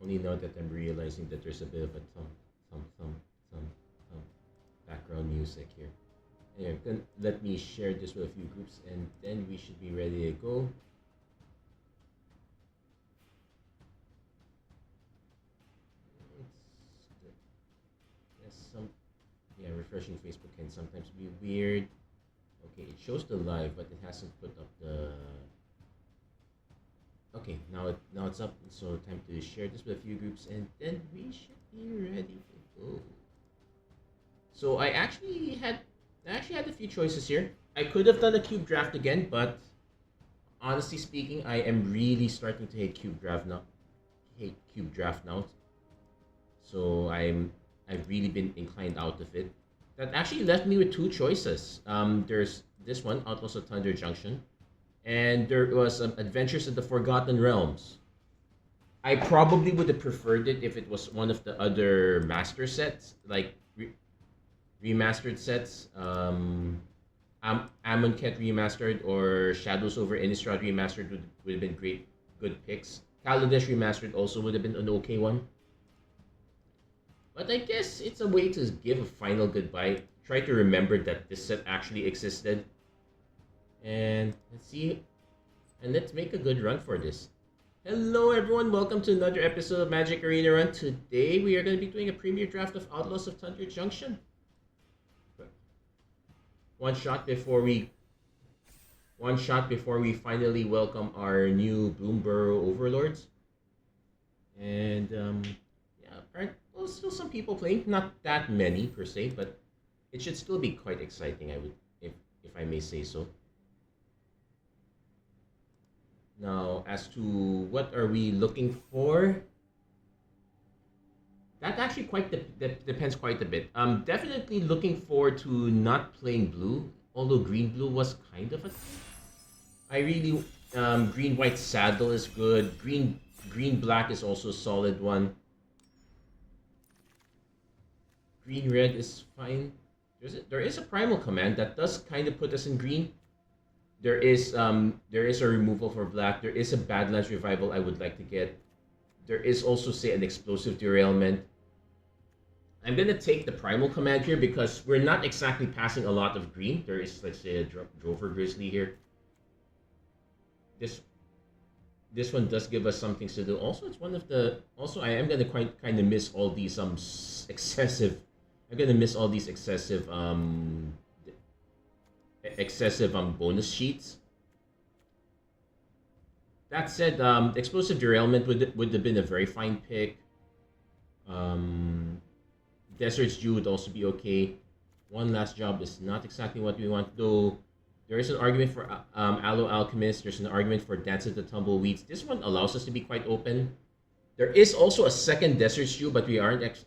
Only now that I'm realizing that there's a bit of a thump background music here. Anyway, then let me share this with a few groups and then we should be ready to go. Yes, refreshing Facebook can sometimes be weird. Okay, it shows the live, but it hasn't put up the. Okay, now it's up. So time to share this with a few groups, and then we should be ready to go. So I actually had a few choices here. I could have done a cube draft again, but honestly speaking, I am really starting to hate cube draft now. So I've really been inclined out of it. That actually left me with two choices. There's this one, Outlaws of Thunder Junction, and there was Adventures in the Forgotten Realms. I probably would have preferred it if it was one of the other master sets, like remastered sets. Amonkhet remastered or Shadows over Innistrad remastered would have been good picks. Kaladesh remastered also would have been an okay one. But I guess it's a way to give a final goodbye. Try to remember that this set actually existed. And let's see. And let's make a good run for this. Hello everyone, welcome to another episode of Magic Arena Run. Today we are going to be doing a premiere draft of Outlaws of Thunder Junction. One shot before we finally welcome our new Bloomburrow Overlords. And well, still some people playing, not that many per se, but it should still be quite exciting. If I may say so. Now, as to what are we looking for, that actually depends quite a bit. Definitely looking forward to not playing blue, although green-blue was kind of a. I really green-white saddle is good. Green-black is also a solid one. Green-red is fine. There is a primal command that does kind of put us in green. There is a removal for black. There is a Badlands revival I would like to get. There is also, say, an explosive derailment. I'm gonna take the primal command here because we're not exactly passing a lot of green. There is, let's say, a Drover Grizzly here. This one does give us something to do. Also, it's one of the. Also, I am gonna kind of miss all these excessive. I'm gonna miss all these excessive bonus sheets. That said, explosive derailment would have been a very fine pick. Desert's Dew would also be okay. One Last Job is not exactly what we want, though. There is an argument for Aloe Alchemist. There's an argument for Dance of the Tumbleweeds. This one allows us to be quite open. There is also a second Desert's Dew, but we aren't.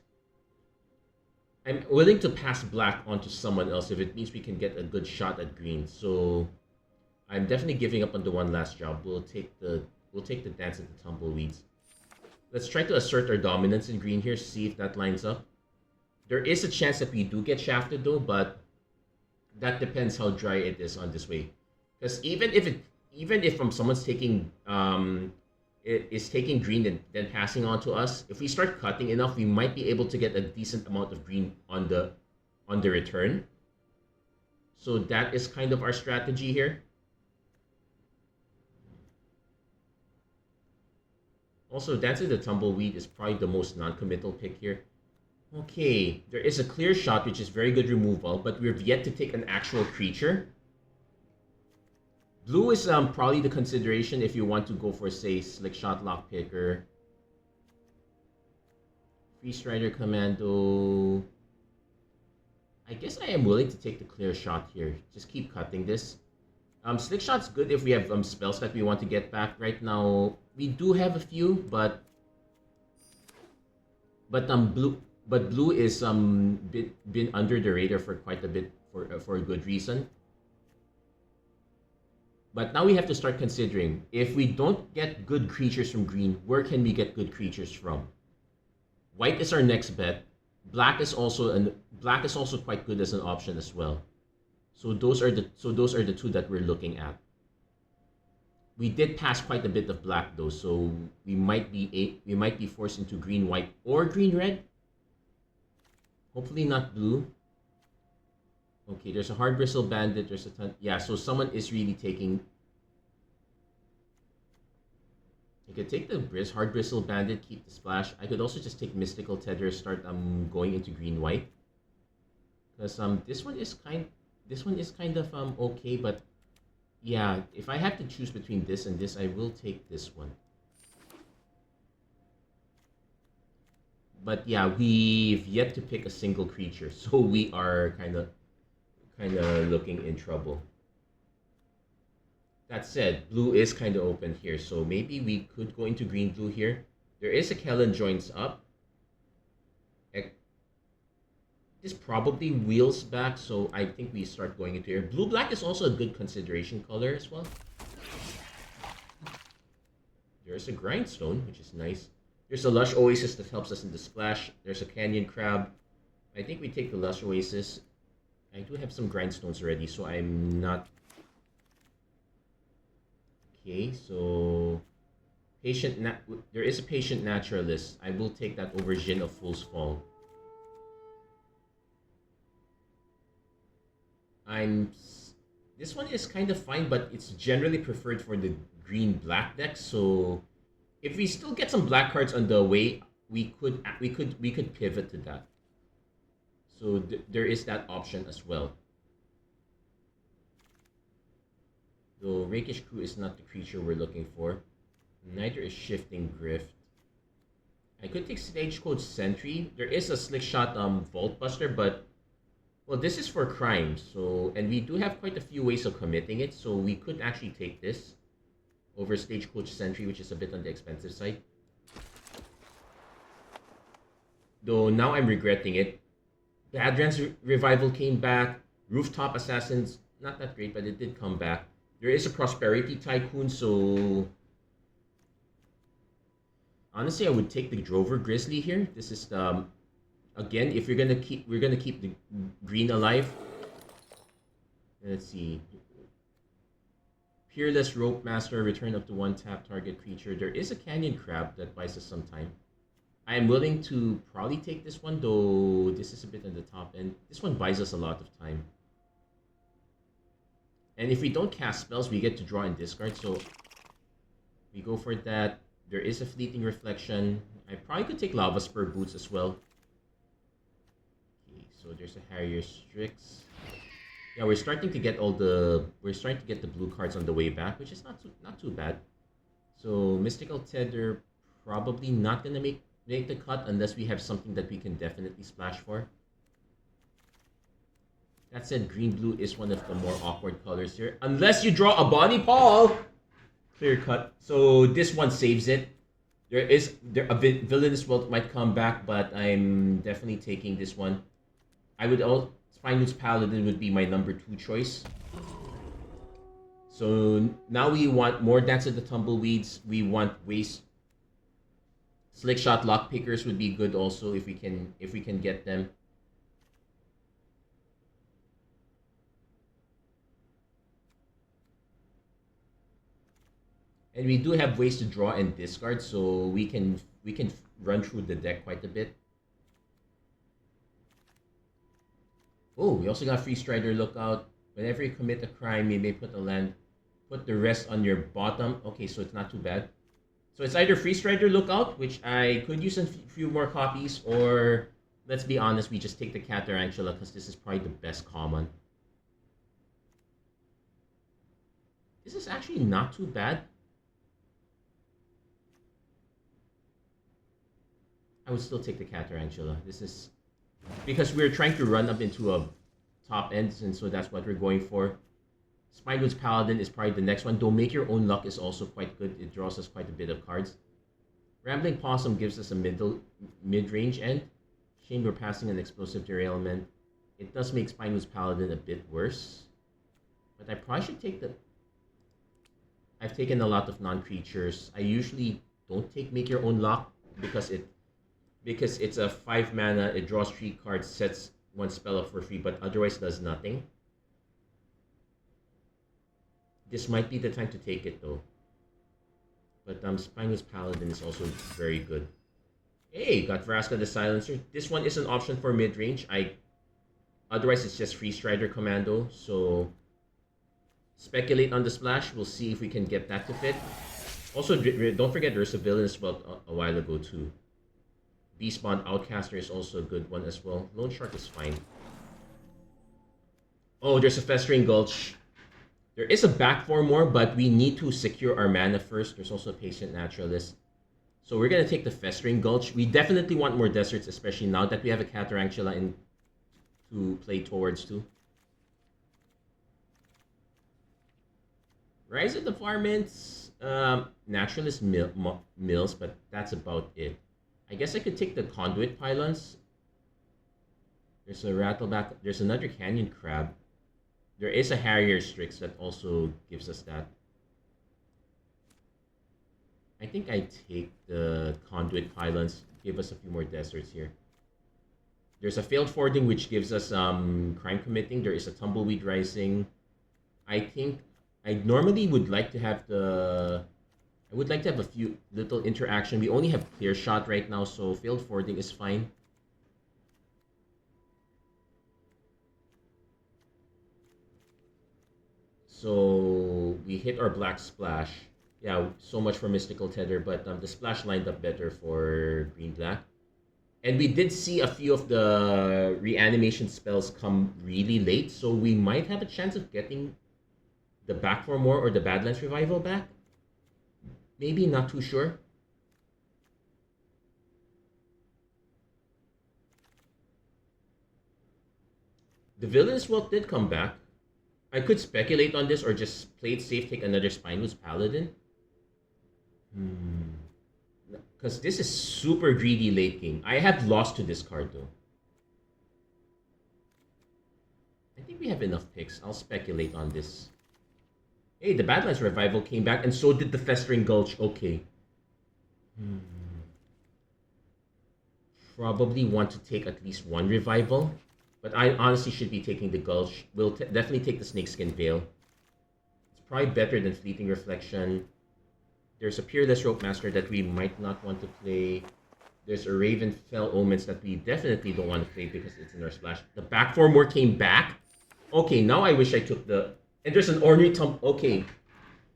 I'm willing to pass black onto someone else if it means we can get a good shot at green. So I'm definitely giving up on the One Last Job. We'll take the Dance of the Tumbleweeds. Let's try to assert our dominance in green here. See if that lines up. There is a chance that we do get shafted though, but that depends how dry it is on this way. Because even if someone's taking is taking green and then passing on to us, if we start cutting enough, we might be able to get a decent amount of green on the return. So that is kind of our strategy here. Also, Dancing the Tumbleweed is probably the most non-committal pick here. Okay, there is a clear shot, which is very good removal, but we've yet to take an actual creature. Blue is probably the consideration if you want to go for, say, Slick Shot Lockpicker. Free Strider Commando. I guess I am willing to take the clear shot here. Just keep cutting this. Slick Shot's good if we have spells that we want to get back. Right now, we do have a few, but blue is been under the radar for quite a bit for a good reason. But now we have to start considering, if we don't get good creatures from green, where can we get good creatures from? White is our next bet. Black is also quite good as an option as well. So those are the two that we're looking at. We did pass quite a bit of black though, so we might be forced into green white or green red. Hopefully not blue. Okay, there's a hard bristle bandit. There's a ton. Yeah, so someone is really taking. I could take the hard bristle bandit, keep the splash. I could also just take mystical tether, start going into green white. Because this one is kind of okay, but yeah, if I have to choose between this and this, I will take this one. But yeah, we've yet to pick a single creature, so we are kind of looking in trouble. That said, blue is kind of open here, so maybe we could go into green-blue here. There is a Kellen joins up. This probably wheels back, so I think we start going into here. Blue-black is also a good consideration color as well. There's a grindstone, which is nice. There's a lush oasis that helps us in the splash. There's a canyon crab. I think we take the lush oasis. I do have some grindstones already, so I'm not... Okay, so... There is a patient naturalist. I will take that over Jin of Fool's Fall. This one is kind of fine, but it's generally preferred for the green-black deck, so... If we still get some black cards on the way, we could pivot to that. So there is that option as well. Though Rakish Crew is not the creature we're looking for. Neither is Shifting Grift. I could take Stagecoach Sentry. There is a Slick Shot Vault Buster, but well, this is for crime, so and we do have quite a few ways of committing it, so we could actually take this over Stagecoach Sentry, which is a bit on the expensive side. Though now I'm regretting it. Badlands Revival came back. Rooftop Assassins, not that great, but it did come back. There is a Prosperity Tycoon, so... Honestly, I would take the Drover Grizzly here. This is the... Again, if we're gonna keep the green alive. Let's see. Peerless Rope Master, return up to one tap target creature. There is a Canyon Crab that buys us some time. I am willing to probably take this one, though this is a bit on the top end. This one buys us a lot of time. And if we don't cast spells, we get to draw and discard, so we go for that. There is a Fleeting Reflection. I probably could take Lava Spur Boots as well. Okay, so there's a Harrier Strix. Yeah, we're starting to get the blue cards on the way back, which is not too bad. So Mystical Tether probably not gonna make the cut unless we have something that we can definitely splash for. That said, green-blue is one of the more awkward colors here. Unless you draw a Bonnie Paul! Clear cut. So this one saves it. A Villainous Wealth might come back, but I'm definitely taking this one. I would also... Spinewood's Paladin would be my number 2 choice. So now we want more Dance of the Tumbleweeds. We want waste. Slick Shot Lockpickers would be good also if we can get them. And we do have ways to draw and discard, so we can run through the deck quite a bit. Oh, we also got Free Strider Lookout. Whenever you commit a crime, you may put the rest on your bottom. Okay, so it's not too bad. So it's either Free Strider Lookout, which I could use a few more copies, or let's be honest, we just take the Catarantula because this is probably the best common. This is actually not too bad. I would still take the Catarantula. This is... Because we're trying to run up into a top end, and so that's what we're going for. Spinewood's Paladin is probably the next one, though Make Your Own Luck is also quite good. It draws us quite a bit of cards. Rambling Possum gives us a mid-range end. Shame we're passing an Explosive Derailment. It does make Spinewood's Paladin a bit worse. But I probably should take the... I've taken a lot of non-creatures. I usually don't take Make Your Own Luck because it's a 5 mana, it draws 3 cards, sets 1 spell up for free, but otherwise does nothing. This might be the time to take it though. But Spineless Paladin is also very good. Hey, got Vraska the Silencer. This one is an option for mid-range. Otherwise, it's just Free Strider Commando. So, speculate on the splash. We'll see if we can get that to fit. Also, don't forget there's a villain as well a while ago too. Beastbond Outcaster is also a good one as well. Lone Shark is fine. Oh, there's a Festering Gulch. There is a back four more, but we need to secure our mana first. There's also a Patient Naturalist. So we're going to take the Festering Gulch. We definitely want more deserts, especially now that we have a Catarantula in to play towards too. Rise of the Varmints, Naturalist Mills, but that's about it. I guess I could take the Conduit Pylons. There's a Rattleback. There's another Canyon Crab. There is a Harrier Strix that also gives us that. I think I take the Conduit Pylons. Give us a few more deserts here. There's a Failed Fording, which gives us Crime Committing. There is a Tumbleweed Rising. I think I normally would like to have the... I would like to have a few little interaction. We only have Clear Shot right now, so Failed Fording is fine. So we hit our Black Splash. Yeah, so much for Mystical Tether, but the splash lined up better for green-black. And we did see a few of the reanimation spells come really late, so we might have a chance of getting the back for more or the Badlands Revival back. Maybe, not too sure. The Villain's Wealth did come back. I could speculate on this or just play it safe, take another Spineless Paladin. Because this is super greedy late game. I have lost to this card though. I think we have enough picks. I'll speculate on this. Hey, the Badlands Revival came back and so did the Festering Gulch. Okay. Probably want to take at least one Revival. But I honestly should be taking the Gulch. We'll definitely take the Snakeskin Veil. It's probably better than Fleeting Reflection. There's a Peerless Rope Master that we might not want to play. There's a Ravenfell Omens that we definitely don't want to play because it's in our splash. The back four more came back. Okay, now I wish I took the... And there's an Ornery Tumble. Okay,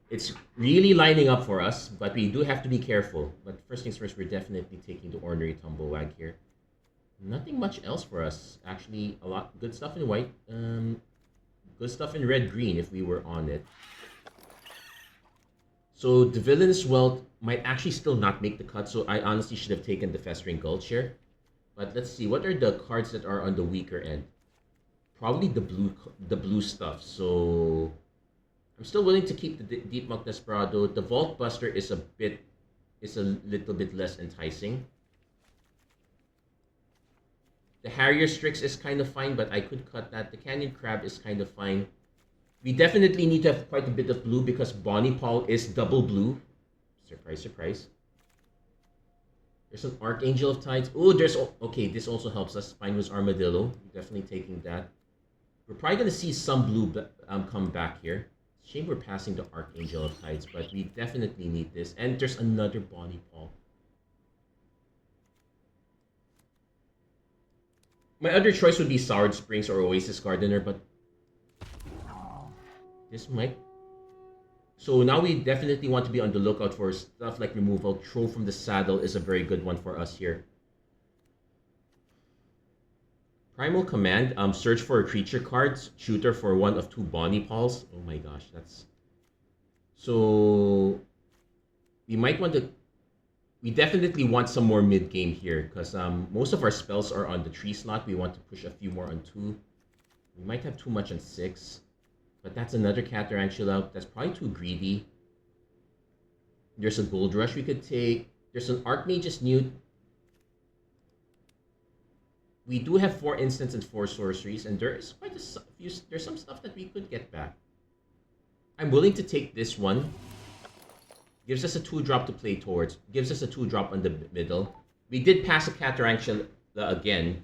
it's really lining up for us, but we do have to be careful. But first things first, we're definitely taking the Ornery Tumblewag here. Nothing much else for us. Actually, a lot good stuff in white. Good stuff in red-green if we were on it. So the Villain's Wealth might actually still not make the cut, so I honestly should have taken the Festering Gulch here. But let's see, what are the cards that are on the weaker end? Probably the blue stuff. So I'm still willing to keep the Deep Muck Desperado. The Vault Buster is a little bit less enticing. The Harrier Strix is kind of fine, but I could cut that. The Canyon Crab is kind of fine. We definitely need to have quite a bit of blue because Bonnie Paul is double blue. Surprise, surprise. There's an Archangel of Tides. Oh, there's... Okay, this also helps us. Spineless Armadillo. Definitely taking that. We're probably going to see some blue come back here. Shame we're passing the Archangel of Tides, but we definitely need this. And there's another Bonnie Paul. My other choice would be Soured Springs or Oasis Gardener, but this might... So now we definitely want to be on the lookout for stuff like removal. Throw from the Saddle is a very good one for us here. Primal Command, search for a creature cards, shooter for one of two Bonnie Pauls. Oh my gosh, that's... So... We might want to... We definitely want some more mid-game here, because most of our spells are on the 3 slot. We want to push a few more on 2. We might have too much on 6. But that's another Catarantula. That's probably too greedy. There's a Gold Rush we could take. There's an Archmage's Newt. We do have 4 instants and 4 sorceries, and there is quite a few... There's some stuff that we could get back. I'm willing to take this one. Gives us a 2-drop to play towards. Gives us a 2-drop on the middle. We did pass a Catarantula again.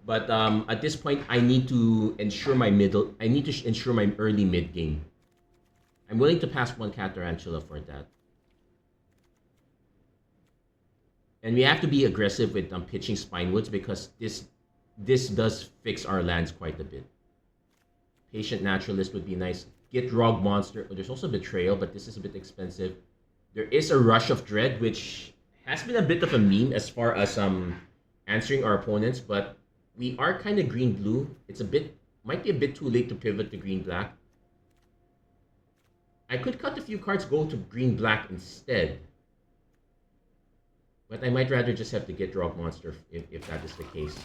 But at this point, I need to ensure my ensure my early mid game. I'm willing to pass one Catarantula for that. And we have to be aggressive with pitching Spinewoods because this does fix our lands quite a bit. Patient Naturalist would be nice. Gitrog Monster. Oh, there's also Betrayal, but this is a bit expensive. There is a Rush of Dread, which has been a bit of a meme as far as answering our opponents, but we are kind of green-blue. Might be a bit too late to pivot to green-black. I could cut a few cards, go to green-black instead. But I might rather just have to Gitrog Monster if that is the case.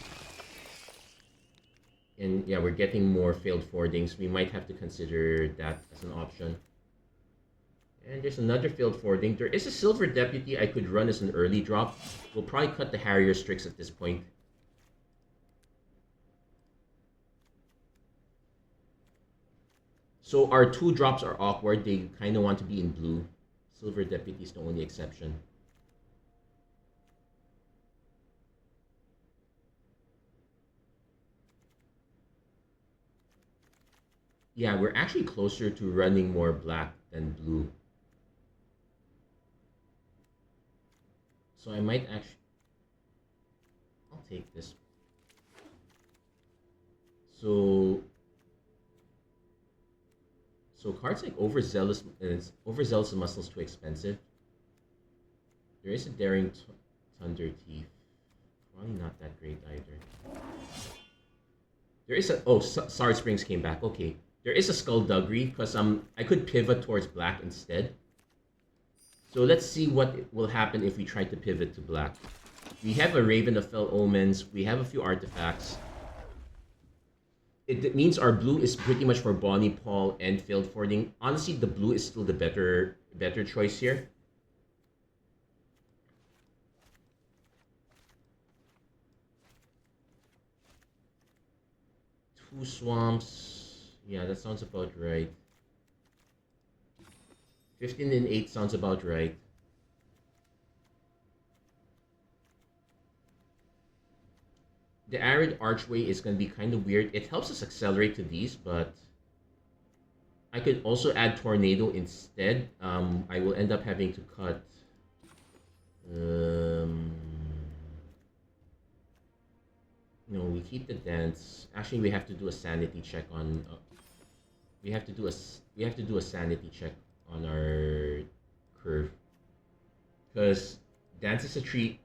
And yeah, we're getting more failed forwardings. We might have to consider that as an option. And there's another failed forwarding. There is a Silver Deputy I could run as an early drop. We'll probably cut the Harrier Strix at this point. So our 2 drops are awkward. They kind of want to be in blue. Silver Deputy is the only exception. Yeah, we're actually closer to running more black than blue. So I might actually... I'll take this. So cards like Overzealous Muscle is too expensive. There is a Daring Thunder Thief. Probably not that great either. There is a... Oh, Sard Springs came back. Okay. There is a Skullduggery, because I could pivot towards black instead. So let's see what will happen if we try to pivot to black. We have a Raven of Fell Omens. We have a few artifacts. It means our blue is pretty much for Bonnie Paul and failed forwarding. Honestly, the blue is still the better choice here. Two swamps. Yeah, that sounds about right. 15 and 8 sounds about right. The Arid Archway is going to be kind of weird. It helps us accelerate to these, but I could also add Tornado instead. I will end up having to cut... No, we keep the dance. Actually, we have to do a sanity check on... we have to do a sanity check on our curve, because dance is a tree.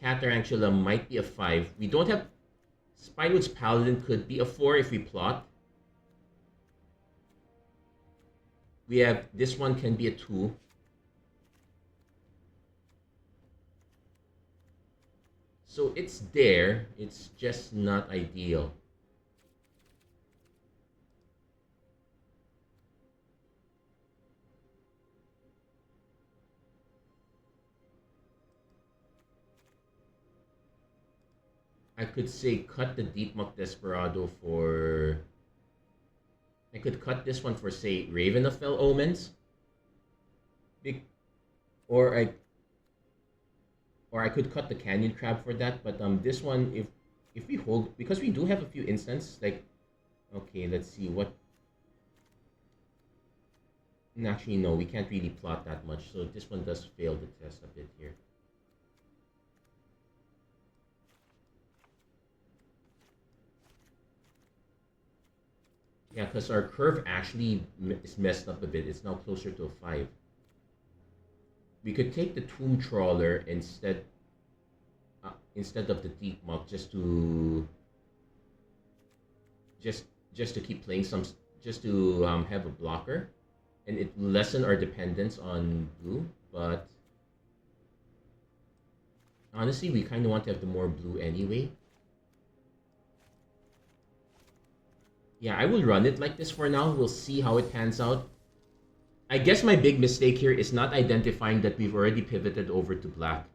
Catarantula might be a 5. We don't have... Spinewood's Paladin could be a 4 if we plot. We have... This one can be a 2. So it's there. It's just not ideal. I could say cut the Deep Muck Desperado for... I could cut this one for, say, Raven of Fell Omens. Or I could cut the Canyon Crab for that, but this one, if we hold... Because we do have a few instances, like... Okay, let's see, what... Actually, no, we can't really plot that much, so this one does fail the test a bit here. Yeah, because our curve actually is messed up a bit. It's now closer to a 5. We could take the Tomb Trawler instead of the Deep Muck, just to keep playing some, just to have a blocker, and it lessen our dependence on blue. But honestly, we kind of want to have the more blue anyway. Yeah, I will run it like this for now. We'll see how it pans out. I guess my big mistake here is not identifying that we've already pivoted over to black.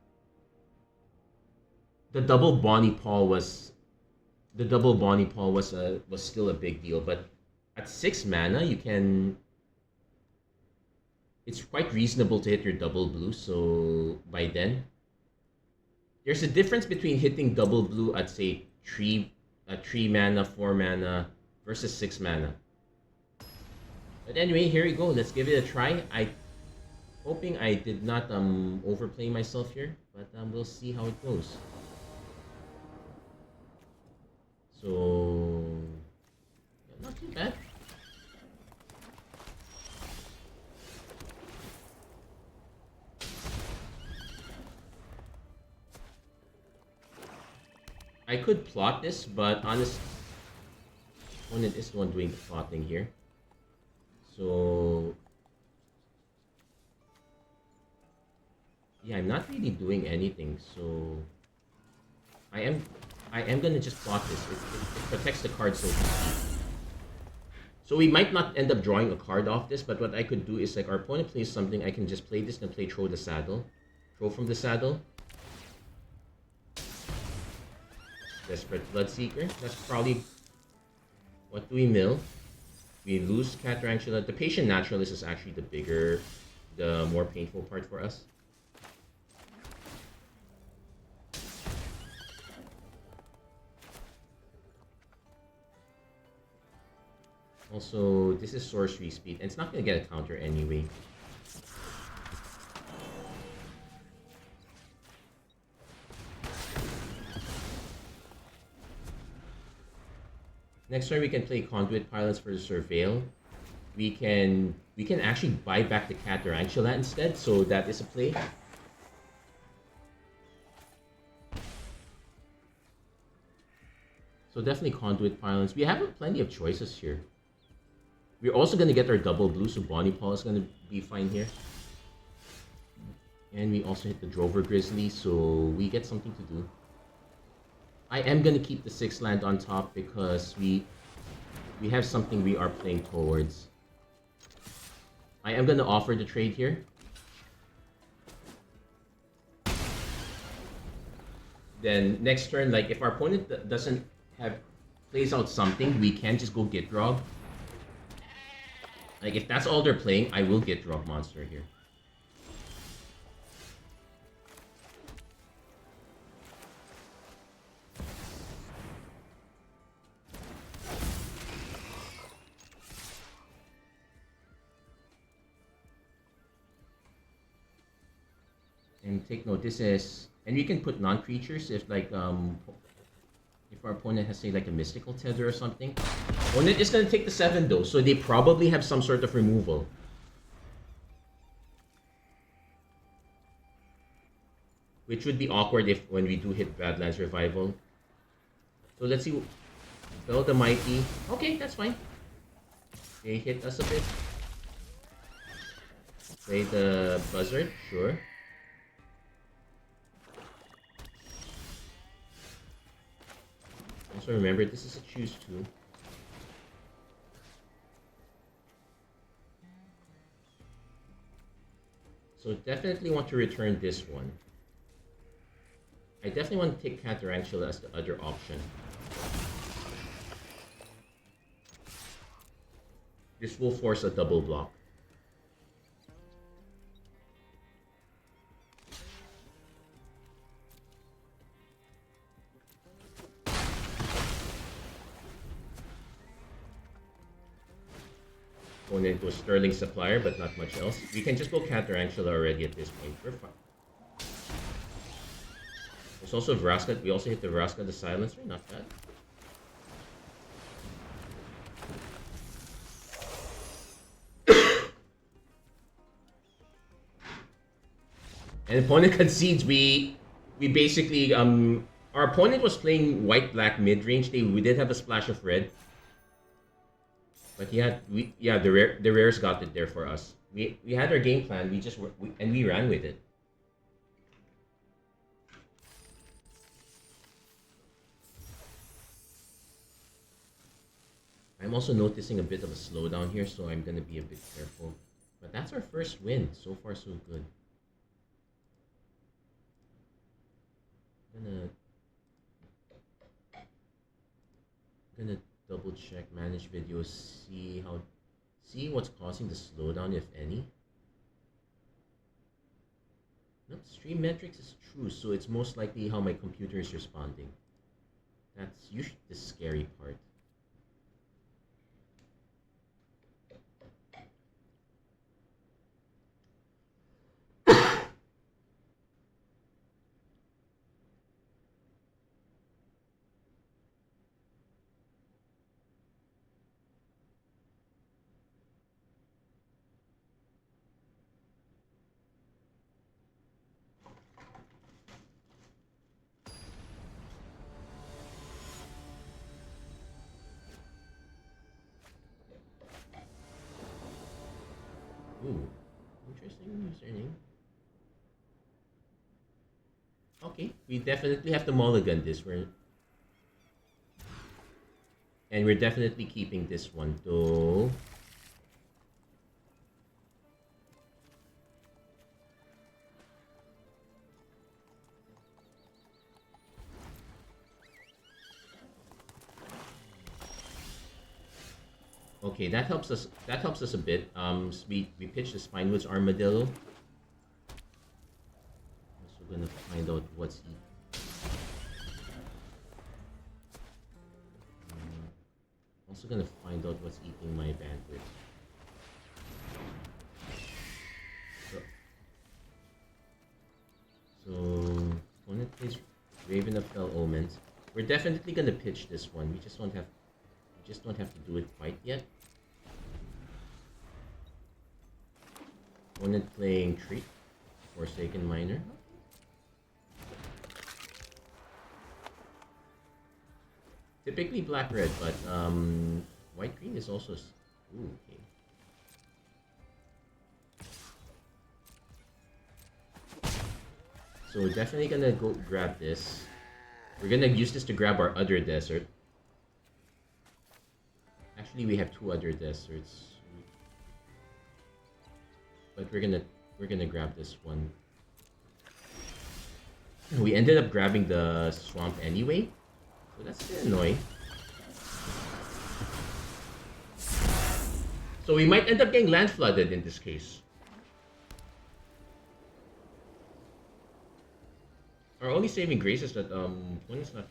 The double Bonnie Paul was still a big deal, but at 6 mana you can... It's quite reasonable to hit your double blue, so by then... There's a difference between hitting double blue at, say, 3 mana, 4 mana, versus 6 mana. But anyway, here we go. Let's give it a try. Hoping I did not overplay myself here, but we'll see how it goes. So yeah, not too bad. I could plot this, but honest opponent is the one doing the plotting here. So yeah, I'm not really doing anything. So I am I am gonna just plot this. It protects the card so to speak. So we might not end up drawing a card off this, but what I could do is like our opponent plays something, I can just play this and play throw the saddle. Throw from the saddle. Desperate Bloodseeker. That's probably... What do we mill? We lose Cat Tarantula. The Patient Naturalist is actually the more painful part for us. Also, this is Sorcery Speed, and it's not going to get a counter anyway. Next turn we can play Conduit Pilots for the Surveil. We can actually buy back the Cat Tarantula instead, so that is a play. So definitely Conduit Pilots. We have plenty of choices here. We're also going to get our double blue, so Bonnie Paul is going to be fine here. And we also hit the Drover Grizzly, so we get something to do. I am going to keep the 6 land on top because we have something we are playing towards. I am going to offer the trade here. Then next turn, like if our opponent doesn't plays out something, we can just go Gitrog. Like if that's all they're playing, I will Gitrog monster here. And take note, this is, and we can put non-creatures if like if our opponent has say like a mystical tether or something. Opponent is gonna take the 7 though, so they probably have some sort of removal. Which would be awkward if when we do hit Badlands Revival. So let's see. Beau the Mighty. Okay, that's fine. They hit us a bit. Play the Buzzard, sure. Also remember, this is a choose 2. So definitely want to return this one. I definitely want to take Cat Tarantula as the other option. This will force a double block. Opponent goes Sterling Supplier, but not much else. We can just go Cat Tarantula already at this point. We're fine. There's also Vraska. We also hit the Vraska the Silencer. Not bad. And opponent concedes. We basically our opponent was playing white-black mid-range. We did have a splash of red. But the rares got it there for us. We had our game plan. We ran with it. I'm also noticing a bit of a slowdown here, so I'm gonna be a bit careful. But that's our first win. So far, so good. Gonna double check manage videos, see what's causing the slowdown, if any. Nope, stream metrics is true, so it's most likely how my computer is responding. That's usually the scary part. Ooh, interesting username. Okay, we definitely have to mulligan this. We're definitely keeping this one though. Okay, that helps us. That helps us a bit. We pitched the Spinewoods Armadillo. Also gonna find out what's also gonna find out what's eating my bandwidth. So opponent plays Raven of Fell Omens. We're definitely gonna pitch this one. We just don't have to do it quite yet. Opponent playing Treat, Forsaken Miner. Typically black-red, but white-green is also... Ooh, okay. So we're definitely gonna go grab this. We're gonna use this to grab our other desert. Actually, we have two other deserts. But we're gonna grab this one. We ended up grabbing the swamp anyway. So that's a bit annoying. So we might end up getting land flooded in this case. Our only saving grace is that opponent's not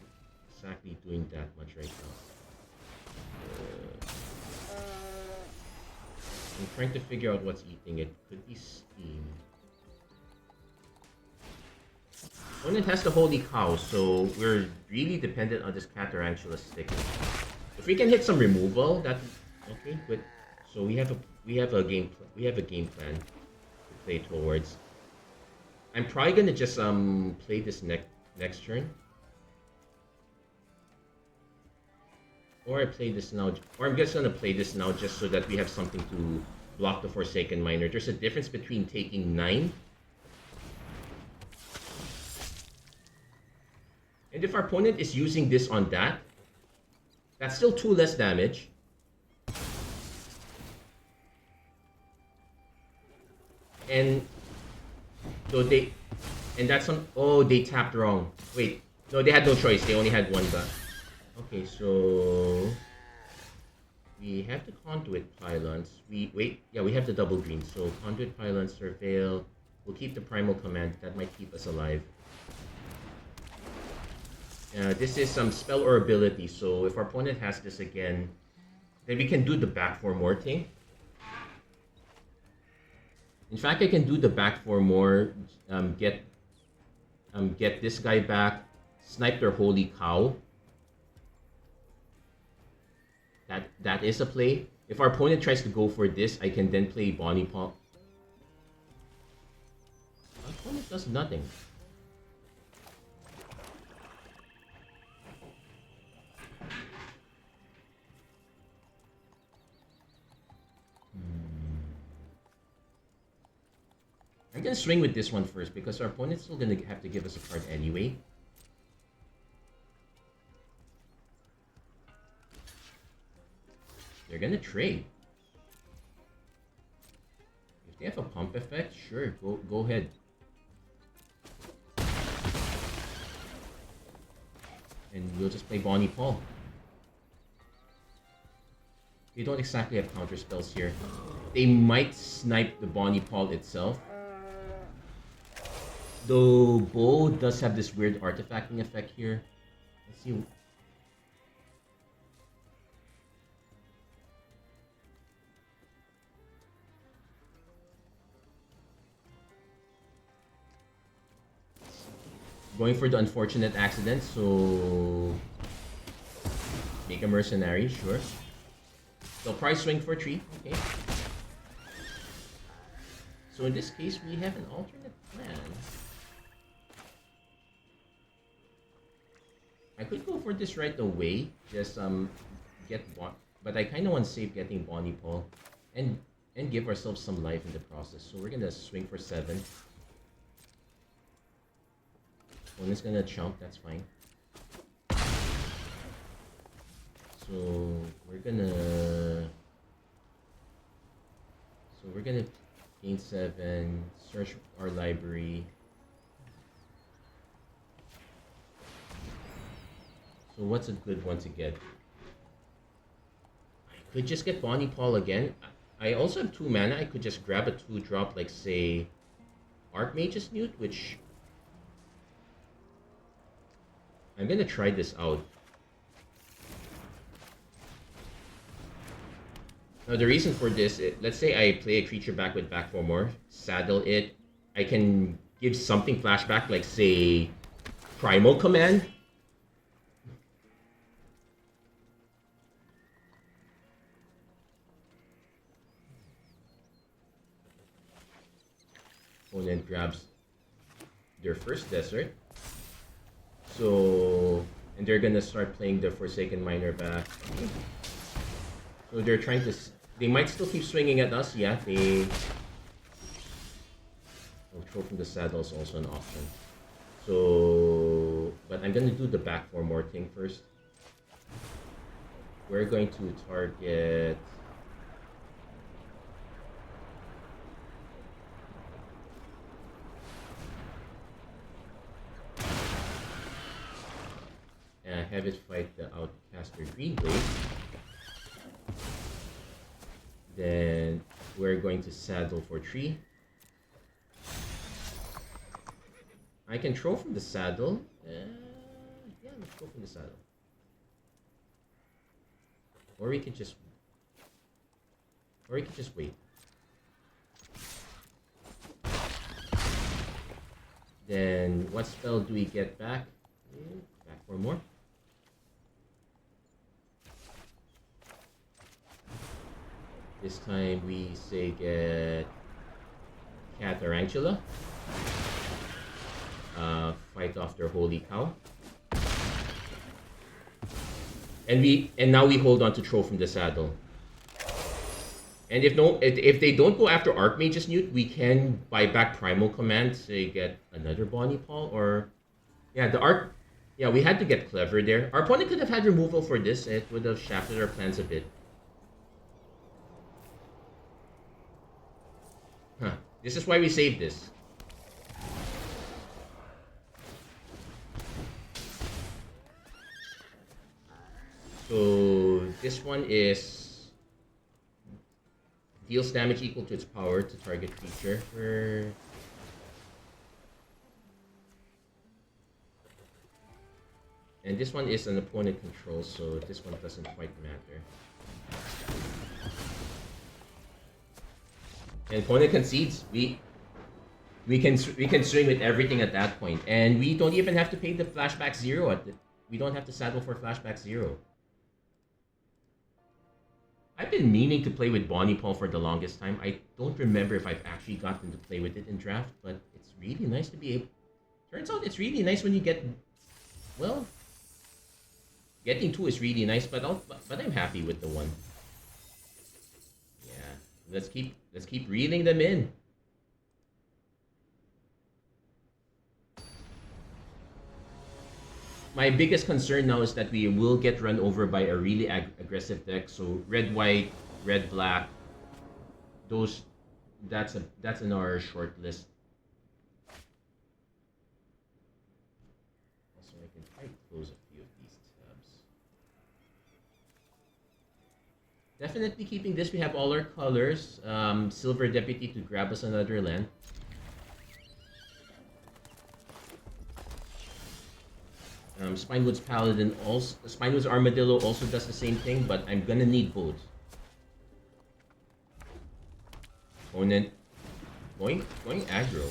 exactly doing that much right now. I'm trying to figure out what's eating it. Could be Steam. Opponent has the Holy Cow, so we're really dependent on this Catarantula stick. If we can hit some removal, that okay, good. So we have a game plan to play towards. I'm probably gonna just play this next turn. Or I play this now, or I'm just gonna play this now just so that we have something to block the Forsaken Miner. There's a difference between taking 9. And if our opponent is using this on that, that's still 2 less damage. And so that's some, oh, they tapped wrong. Wait, no, they had no choice. They only had 1 gun. Okay, so we have the Conduit Pylons. We have the double green. So Conduit Pylons, Surveil. We'll keep the Primal Command. That might keep us alive. This is some spell or ability. So if our opponent has this again, then we can do the back 4 more thing. In fact, I can do the back 4 more. Get this guy back. Snipe their Holy Cow. That is a play. If our opponent tries to go for this, I can then play Bonnie Paw. Our opponent does nothing. I'm gonna swing with this one first because our opponent's still gonna have to give us a card anyway. They're gonna trade. If they have a pump effect, sure, go ahead. And we'll just play Bonnie Paul. They don't exactly have counter spells here. They might snipe the Bonnie Paul itself. Though Beau does have this weird artifacting effect here. Let's see. Going for the unfortunate accident, so make a mercenary, sure. So price swing for 3, okay. So in this case, we have an alternate plan. I could go for this right away, just get one, but I kind of want to save getting Bonnie Paul, and and give ourselves some life in the process. So we're gonna swing for 7. Opponent's gonna chump, that's fine. So we're gonna gain 7, search our library. So what's a good one to get? I could just get Bonnie Paul again. I also have 2 mana. I could just grab a 2-drop, like say Archmage's Newt, which I'm gonna try this out. Now the reason for this, let's say I play a creature back with back 4 more, saddle it, I can give something flashback, like say Primal Command. Opponent grabs their first desert. So, and they're gonna start playing the Forsaken Miner back. So they're trying to, they might still keep swinging at us, yeah, they... Oh, throw from the saddle is also an option. So, but I'm gonna do the back 4 more thing first. We're going to target... and have it fight the Outcaster Greenblade. Then we're going to saddle for 3. I can throw from the saddle. Yeah, let's go from the saddle. Or we can just wait. Then what spell do we get back? Back 4 more. This time we say get Catarantula. Fight off their Holy Cow. And now we hold on to throw from the saddle. And if they don't go after Archmage's Newt, we can buy back Primal Command, say get another Bonnie Paul, or yeah, we had to get clever there. Our opponent could have had removal for this. It would have shafted our plans a bit. Huh. This is why we saved this. So this one is deals damage equal to its power to target creature. And this one is an opponent control, so this one doesn't quite matter. And opponent concedes. We can swing with everything at that point, and we don't even have to pay the flashback 0 we don't have to saddle for flashback 0. I've been meaning to play with Bonnie Paul for the longest time. I don't remember if I've actually gotten to play with it in draft, but it's really nice to be able... Turns out it's really nice when you get... Well, getting 2 is really nice, but I'm happy with the 1. Yeah, let's keep reeling them in. My biggest concern now is that we will get run over by a really aggressive deck. So red, white, red, black. That's in our short list. Also, I can try to close a few of these tabs. Definitely keeping this. We have all our colors. Silver Deputy to grab us another land. Spinewood's Paladin also, Spinewood's Armadillo also does the same thing, but I'm gonna need both. Opponent going aggro.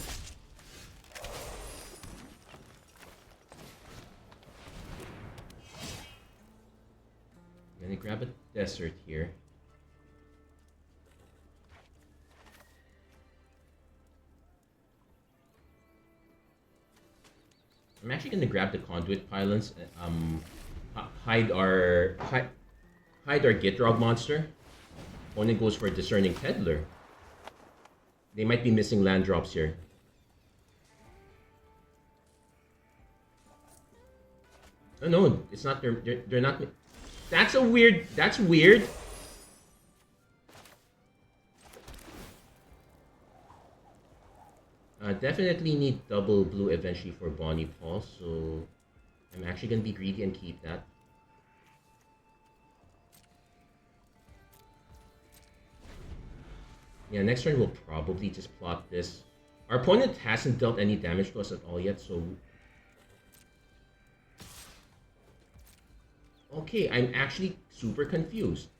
I'm gonna grab a desert here. I'm actually gonna grab the Conduit Pylons, hide our Gitrog monster. Opponent goes for a Discerning Peddler. They might be missing land drops here. Oh no, it's not. They're not. That's weird. That's weird. Definitely need double blue eventually for Bonnie Paul, so I'm actually gonna be greedy and keep that. Yeah, next turn we'll probably just plot this. Our opponent hasn't dealt any damage to us at all yet, so... Okay, I'm actually super confused.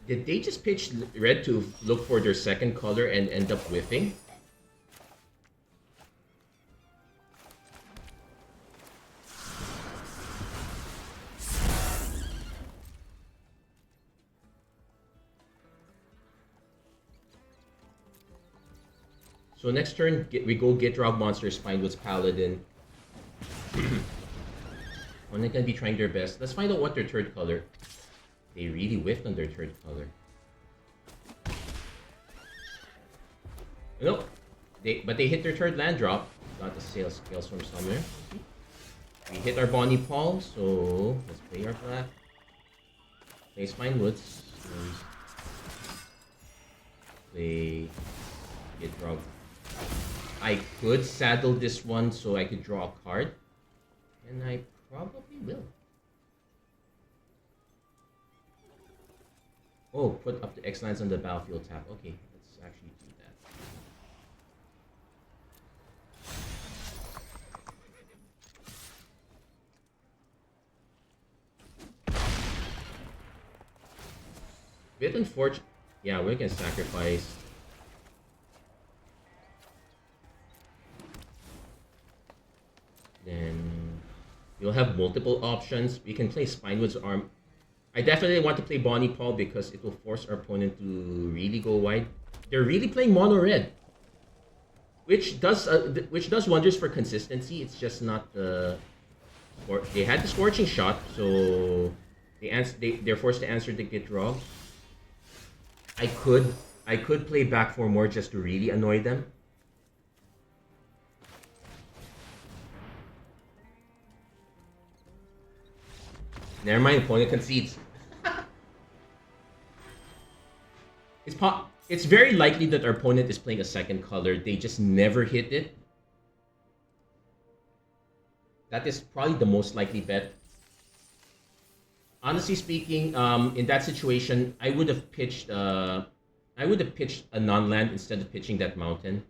Did they just pitch red to look for their second color and end up whiffing? So next turn, we go Gitrog Monster, Spinewoods Paladin. When they're gonna be trying their best. Let's find out what their third color. They really whiffed on their third color. Nope. But they hit their third land drop. Got the Scales from somewhere. We hit our Bonnie Paul, so let's play our black. Play Spinewoods. Play Gitrog. I could saddle this one so I could draw a card. And I probably will. Oh, put up the X lands on the battlefield tab. Okay, let's actually do that. Bit unfortunate. Yeah, we can sacrifice. Then you'll have multiple options. We can play Spinewoods Arm. I definitely want to play Bonnie Paul because it will force our opponent to really go wide. They're really playing mono red, which does wonders for consistency. It's just not the. They had the Scorching Shot, so they're forced to answer the Gitrog. I could play back for more just to really annoy them. Never mind, opponent concedes. It's very likely that our opponent is playing a second color. They just never hit it. That is probably the most likely bet. Honestly speaking, in that situation, I would have pitched a non-land instead of pitching that mountain.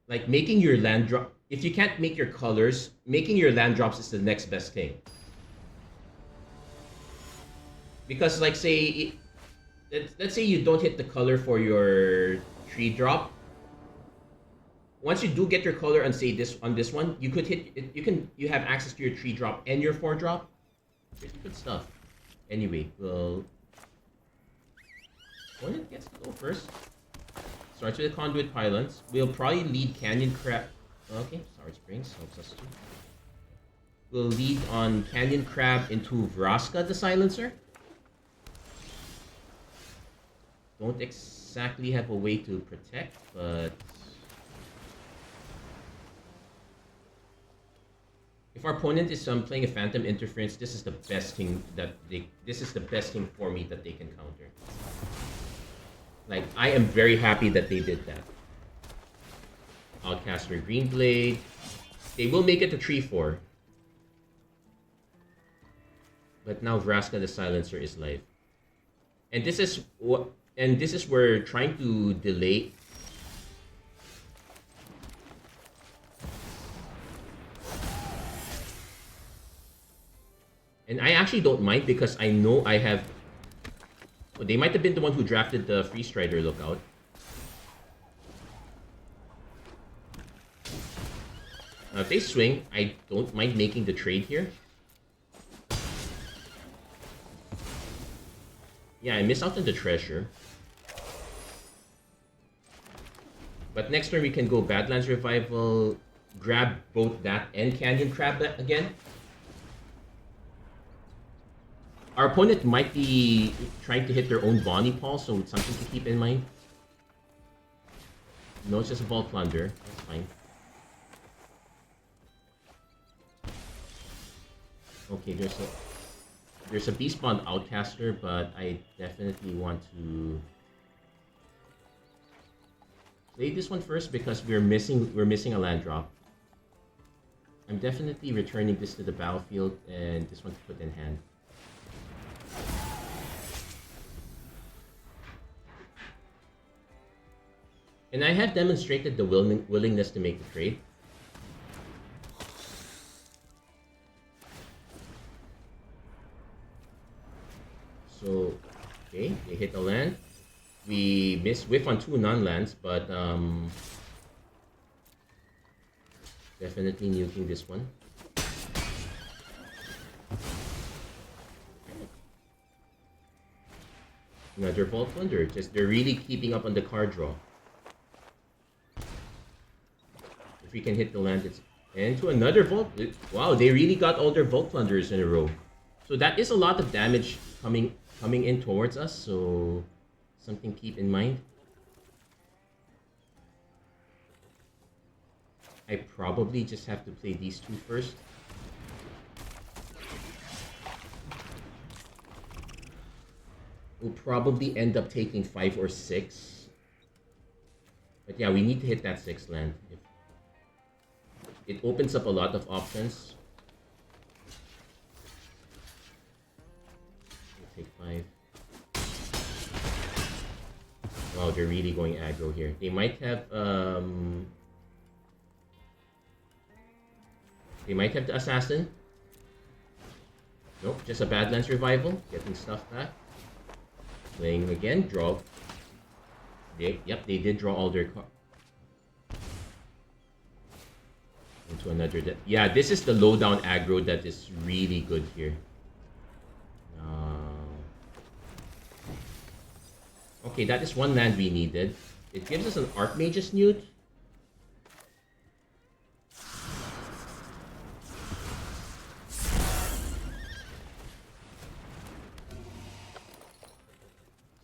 Like making your land drop. If you can't make your colors, making your land drops is the next best thing. Because, like, let's say you don't hit the color for your tree drop. Once you do get your color on, say, this one, you could hit it. You have access to your tree drop and your 4-drop. Pretty good stuff. Anyway, opponent gets to go first. Starts with the Conduit Pylons. We'll probably lead Canyon Crab. Okay, Sour Springs helps us too. We'll lead on Canyon Crab into Vraska the Silencer. Don't exactly have a way to protect, but if our opponent is playing a Phantom Interference, this is the best thing for me that they can counter. Like, I am very happy that they did that. I'll cast their Green Blade. They will make it to 3-4. But now Vraska the Silencer is live. And this is where trying to delay. And I actually don't mind because I know I have. Well, they might have been the one who drafted the Free Strider Lookout. Now, if they swing, I don't mind making the trade here. Yeah, I miss out on the treasure. But next turn we can go Badlands Revival, grab both that and Canyon Crab again. Our opponent might be trying to hit their own Bonnie Paul, so it's something to keep in mind. No, it's just a Vault Plunder. That's fine. Okay, there's a Beastbound Outcaster, but I definitely want to play this one first because we're missing a land drop. I'm definitely returning this to the battlefield and this one to put in hand. And I have demonstrated the willingness to make the trade. So, okay, they hit a land. We whiff on 2 non-lands, but definitely nuking this one. Another Vault Plunder. Just they're really keeping up on the card draw. If we can hit the land, it's into another Vault. Wow, they really got all their Vault Plunders in a row. So that is a lot of damage coming in towards us. So something to keep in mind. I probably just have to play these 2 first. We'll probably end up taking 5 or 6. But yeah, we need to hit that 6th land. It opens up a lot of options. We'll take 5. Wow, they're really going aggro here. They might have the assassin. Nope, just a Badlands revival. Getting stuff back. Playing again, draw. Yep, they did draw all their cards. Into another yeah, this is the low down aggro that is really good here. Okay, that is 1 land we needed. It gives us an Archmage's Newt.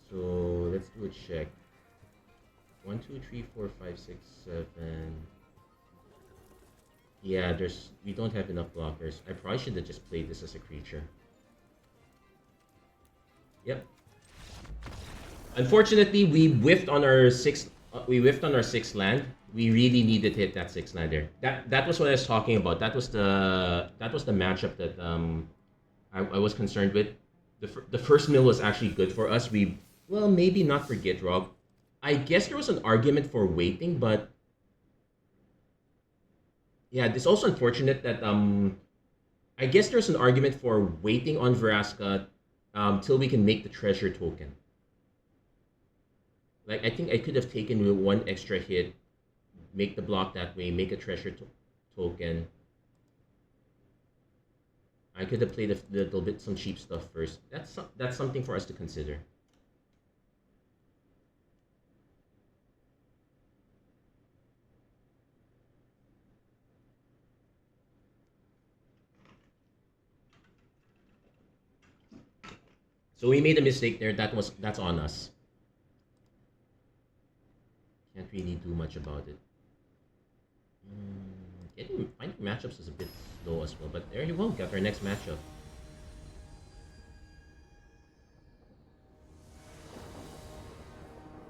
So let's do a check. 1, 2, 3, 4, 5, 6, 7. Yeah, we don't have enough blockers. I probably should have just played this as a creature. Yep. Unfortunately, we whiffed on our 6th. We whiffed on our 6th land. We really needed to hit that 6th land there. That was what I was talking about. That was the matchup that I was concerned with. The first mill was actually good for us. Well, maybe not for Gitrog. I guess there was an argument for waiting, but yeah, it's also unfortunate that I guess there's an argument for waiting on Vraska till we can make the treasure token. Like, I think I could have taken 1 extra hit, make the block that way, make a treasure token. I could have played a little bit some cheap stuff first. That's something for us to consider. So we made a mistake there. That's on us. Can't really do much about it. Finding matchups is a bit slow as well, but there you go. Got our next matchup.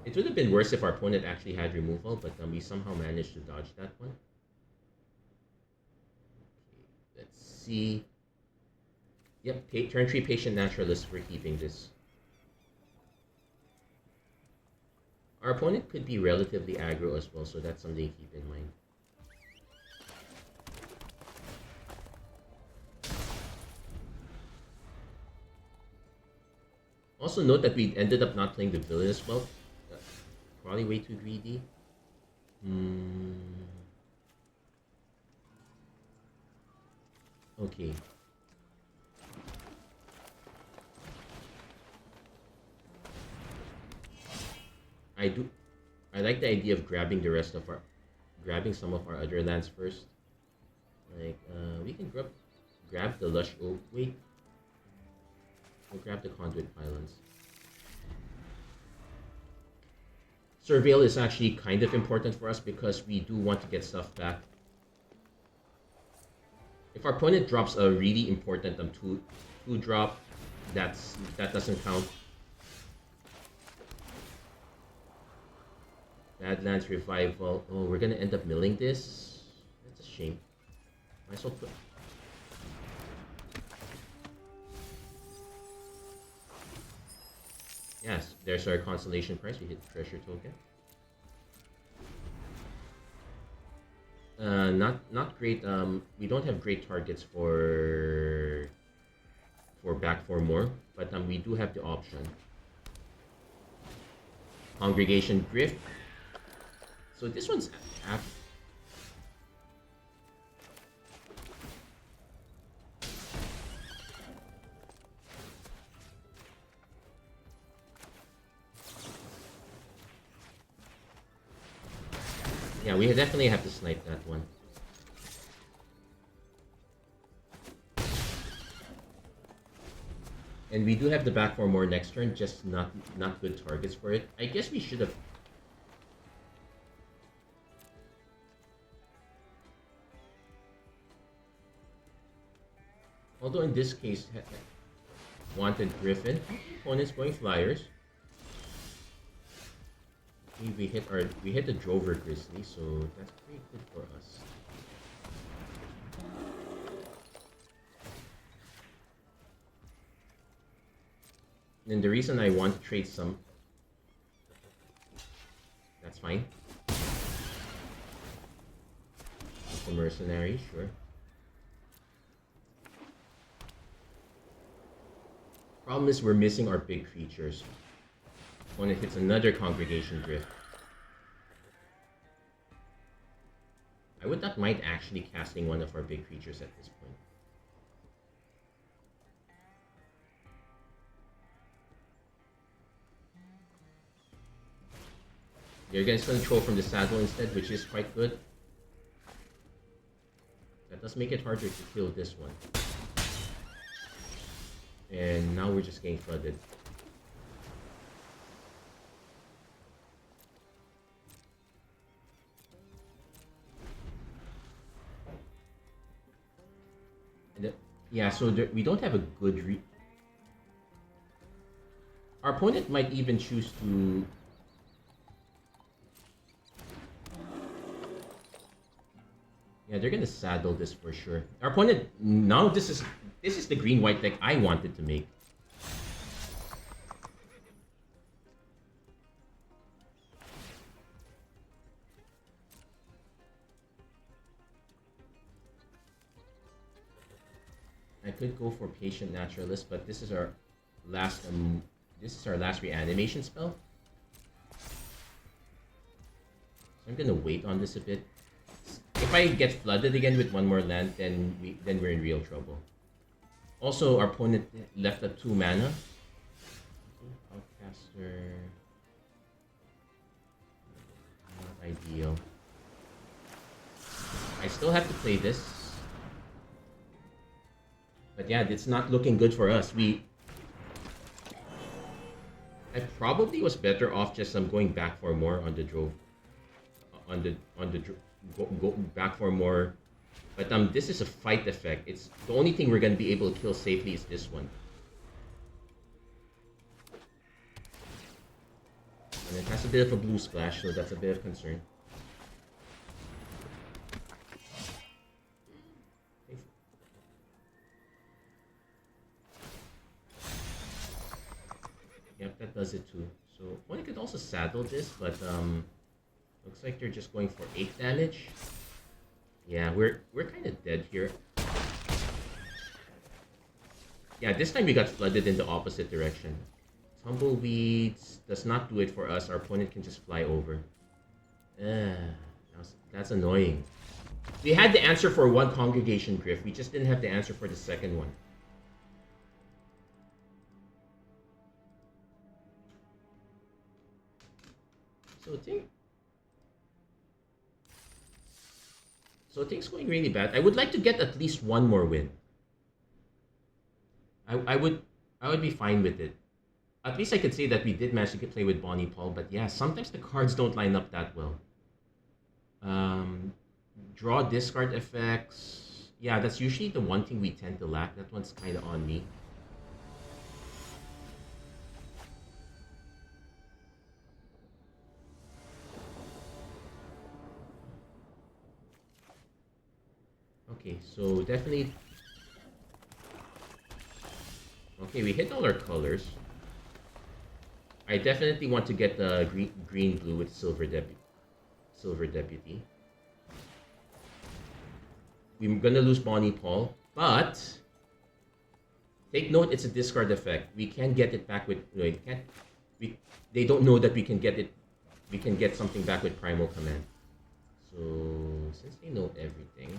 It would have been worse if our opponent actually had removal, but we somehow managed to dodge that one. Okay, let's see. Yep, turn 3 Patient Naturalist. We're keeping this. Our opponent could be relatively aggro as well, so that's something to keep in mind. Also note that we ended up not playing the villain as well. Probably way too greedy. Okay. I like the idea of grabbing some of our other lands first. Like, we can grab the Lush Oak. Wait. We'll grab the Conduit Pylons. Surveil is actually kind of important for us because we do want to get stuff back. If our opponent drops a really important two drop, that doesn't count. Badlands Revival. Oh, we're gonna end up milling this. That's a shame. Might as well put. Yes, there's our consolation prize. We hit the treasure token. Not great. We don't have great targets for back for more, but we do have the option. Congregation Grift. So this one's yeah, we definitely have to snipe that one. And we do have the back for more next turn, just not good targets for it. I guess we should have. Although in this case, wanted Griffin. Opponent's going Flyers. We hit the Drover Grizzly, so that's pretty good for us. And the reason I want to trade some, that's fine. The mercenary, sure. Problem is we're missing our big creatures. When it hits another Congregation Drift. I would not mind actually casting one of our big creatures at this point. You're guys gonna throw from the saddle instead, which is quite good. That does make it harder to kill this one. And now we're just getting flooded. And yeah, so we don't have a good our opponent might even choose to. Yeah, they're gonna saddle this for sure. Our opponent now this is the green-white deck I wanted to make. I could go for Patient Naturalist, but this is our last reanimation spell. So I'm gonna wait on this a bit. If I get flooded again with one more land, then we're in real trouble. Also, our opponent left a 2 mana. Outcaster. Not ideal. I still have to play this. But yeah, it's not looking good for us. I probably was better off just going back for more on the drove. Go back for more. But this is a fight effect. It's the only thing we're gonna be able to kill safely is this one. And it has a bit of a blue splash, so that's a bit of concern. Yep, that does it too. So one could also saddle this, but looks like they're just going for 8 damage. Yeah, we're kind of dead here. Yeah, this time we got flooded in the opposite direction. Tumbleweeds does not do it for us. Our opponent can just fly over. That's annoying. We had the answer for one Congregation Griff. We just didn't have the answer for the second one. So things going really bad. I would like to get at least one more win. I would be fine with it. At least I could say that we did manage to play with Bonnie Paul, but yeah, sometimes the cards don't line up that well. Um, Draw discard effects. Yeah, that's usually the one thing we tend to lack. That one's kind of on me. Okay, so definitely. Okay, we hit all our colors. I definitely want to get the green blue with silver deputy. We're gonna lose Bonnie Paul, but take note, it's a discard effect. We can get it back with. No, we can't. We They don't know that we can get it. We can get something back with Primal Command. So since they know everything.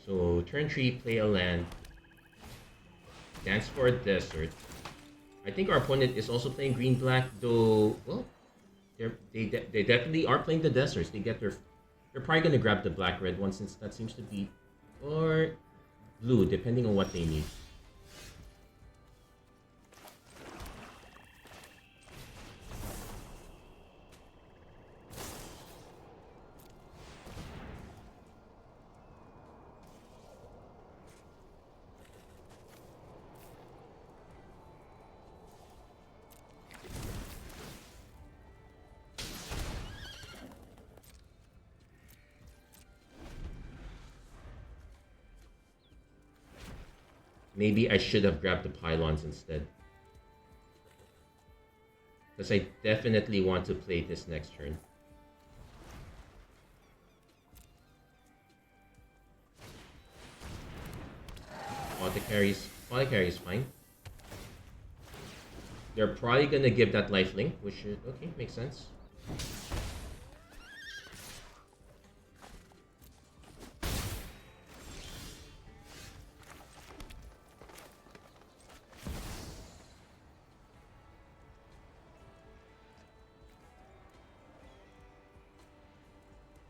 So turn 3, play a land. Dance for a desert. I think our opponent is also playing green-black, though. Well, they definitely are playing the deserts. They're probably gonna grab the black-red one since that seems to be, or blue, depending on what they need. Maybe I should have grabbed the pylons instead. Because I definitely want to play this next turn. Apothecary is fine. They're probably gonna give that lifelink, which should, okay, makes sense.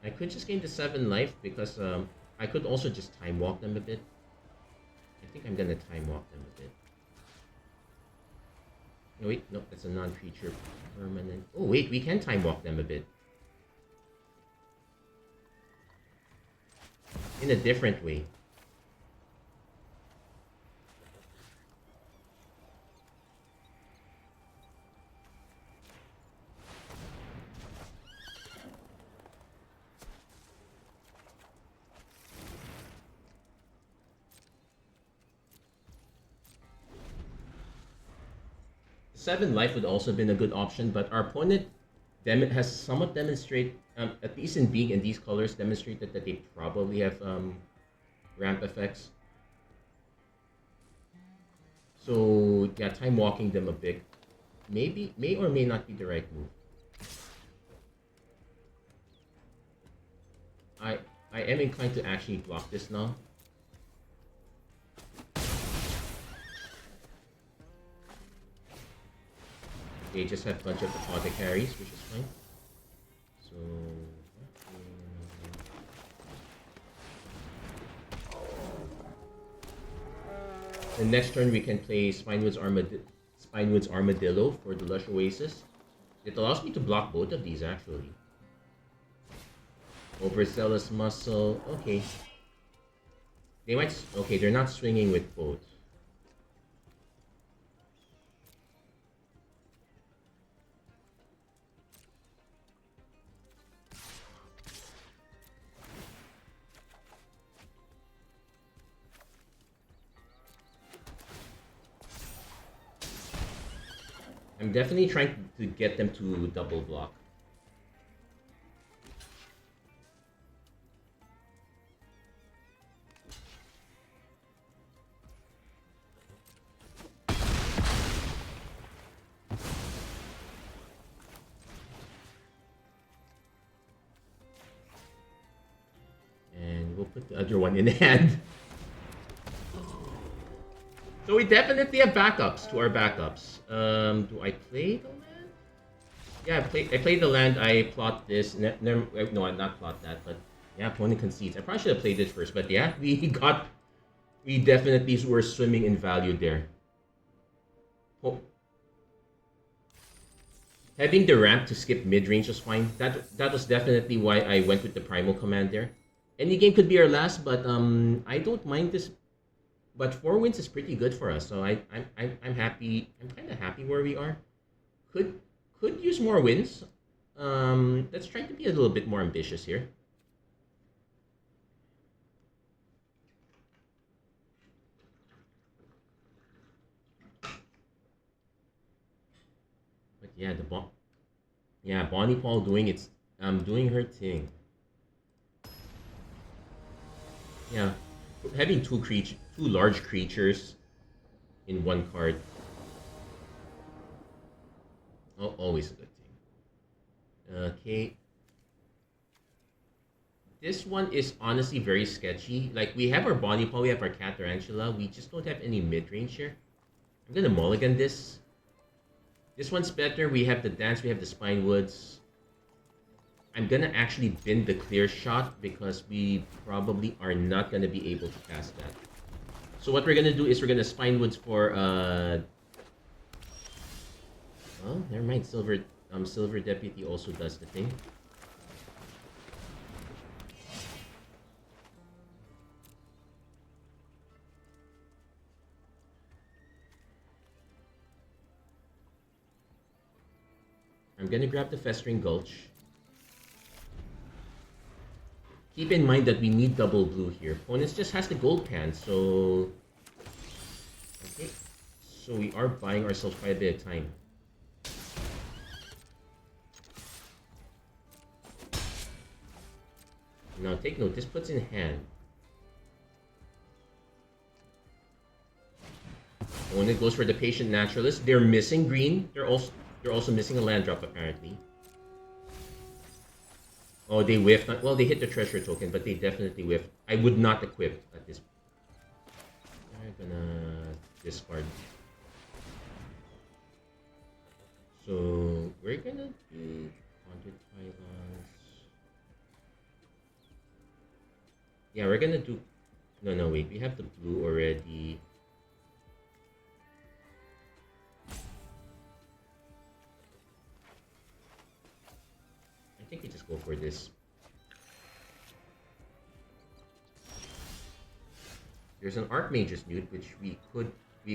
I could just gain the 7 life because I could also just time walk them a bit. I think I'm gonna time walk them a bit. No, wait, no, that's a non-creature permanent. Oh wait, we can time walk them a bit. In a different way. Seven life would also have been a good option, but our opponent has somewhat demonstrated, at least in being in these colors, demonstrated that they probably have ramp effects. So yeah, time walking them a bit may or may not be the right move. I am inclined to actually block this now. They just have a bunch of apothecaries, which is fine. So the next turn we can play Spinewood's Armadillo for the Lush Oasis. It allows me to block both of these actually. Overzealous Muscle. Okay. They might. Okay, they're not swinging with both. I'm definitely trying to get them to double block. And we'll put the other one in hand. So we definitely have backups to our backups. Do I play the land? Yeah, I played the land. I plot this. No, I not plot that, but yeah, opponent concedes. I probably should have played this first, but yeah, we definitely were swimming in value there. Having the ramp to skip mid-range was fine. That was definitely why I went with the primal command there. Any game could be our last, but I don't mind this. But 4 wins is pretty good for us, so I'm happy. I'm kind of happy where we are. Could use more wins. Let's try to be a little bit more ambitious here. But yeah, Bonnie Paul doing her thing. Yeah, having two large creatures in one card, always a good thing. Okay, this one is honestly very sketchy. Like, we have our Bonnie Paul, we have our Cat Tarantula, we just don't have any mid range here. I'm gonna mulligan this. This one's better. We have the Dance, we have the Spine Woods. I'm gonna actually bin the Clear Shot because we probably are not gonna be able to cast that. So what we're gonna do is we're gonna Spine Woods for well, never mind. Silver Deputy also does the thing. I'm gonna grab the Festering Gulch. Keep in mind that we need double blue here. Opponents just has the gold pan, so... Okay. So we are buying ourselves quite a bit of time. Now take note, this puts in hand. Opponent goes for the Patient Naturalist. They're missing green. They're also missing a land drop apparently. Oh, they whiffed. Well, they hit the treasure token, but they definitely whiffed. I would not equip at this point. I'm gonna discard. So we're gonna do 100 pylons. Yeah, we're gonna do... No, wait. We have the blue already. I think we just go for this. There's an Archmage's Newt which we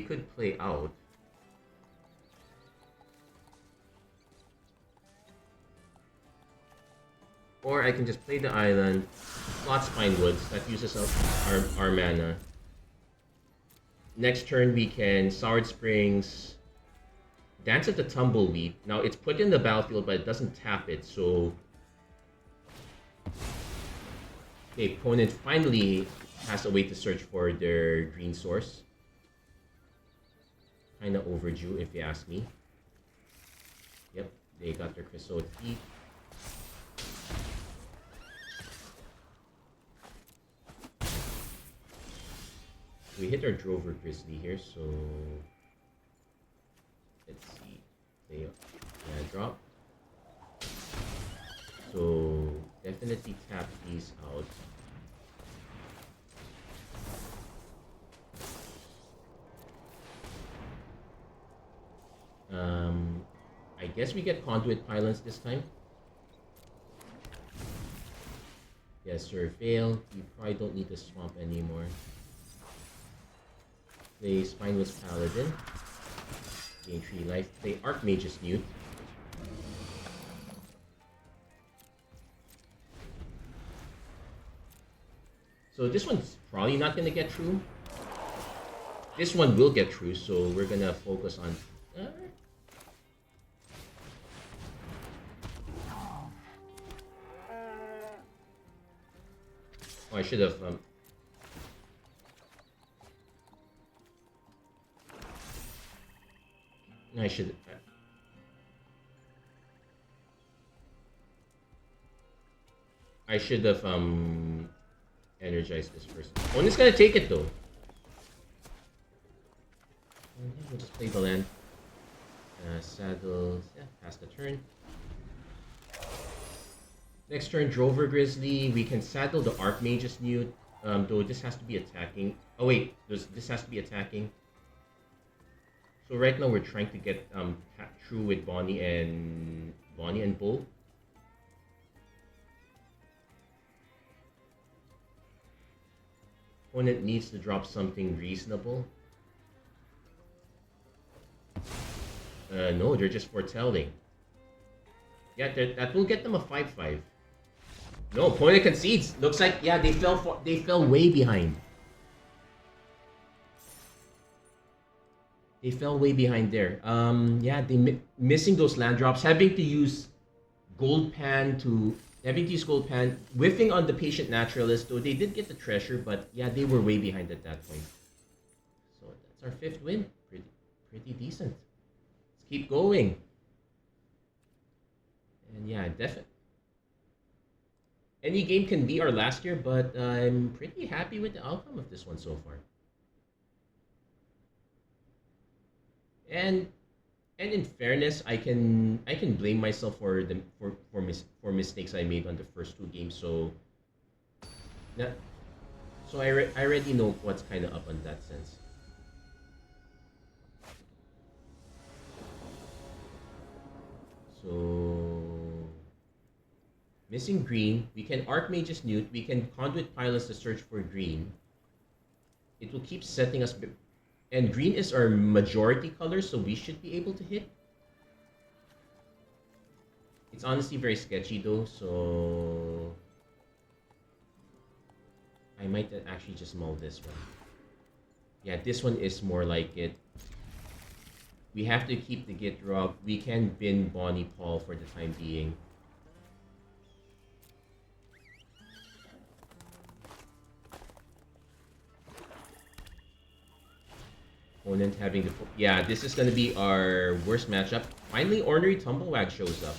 could play out. Or I can just play the island, plot Spine Woods, that uses up our mana. Next turn we can Soured Springs, Dance at the Tumbleweed. Now it's put in the battlefield, but it doesn't tap it, so... The opponent finally has a way to search for their green source. Kinda overdue, if you ask me. Yep, they got their Crystal Teeth. We hit our Drover Grizzly here, so... Let's see. They drop. So definitely tap these out. I guess we get Conduit Pylons this time. Yes, sir. Fail. We probably don't need the swamp anymore. Play Spineless Paladin. Gain 3 life. Play Archmage's Newt. So this one's probably not going to get through. This one will get through, so we're going to focus on... Oh, I should have... I should... I should have energized this first. Oh, and it's gonna take it though. Yeah, we'll just play the land. Saddles. Yeah, pass the turn. Next turn, Drover Grizzly. We can saddle the Archmage's Newt. Though this has to be attacking. Oh wait, this has to be attacking. So right now we're trying to get through with Bonnie and Beau. Opponent needs to drop something reasonable. No, they're just foretelling. Yeah, that will get them a 5/5. No, opponent concedes. Looks like yeah, they fell way behind. They fell way behind there. Yeah, missing those land drops, having to use Gold Pan, whiffing on the Patient Naturalist, though they did get the treasure, but yeah, they were way behind at that point. So that's our 5th win. Pretty decent. Let's keep going. And yeah, definitely. Any game can be our last year, but I'm pretty happy with the outcome of this one so far. And in fairness, I can blame myself for mistakes I made on the first 2 games. So, I already know what's kind of up on that sense. So, missing green. We can Archmage's Newt. We can Conduit Pilots to search for green. It will keep setting us. And green is our majority color, so we should be able to hit. It's honestly very sketchy though, so I might actually just mull this one. Yeah, this one is more like it. We have to keep the Gitrog. We can bin Bonnie Paul for the time being. Opponent having the... Yeah, this is going to be our worst matchup. Finally, Ornery Tumblewag shows up.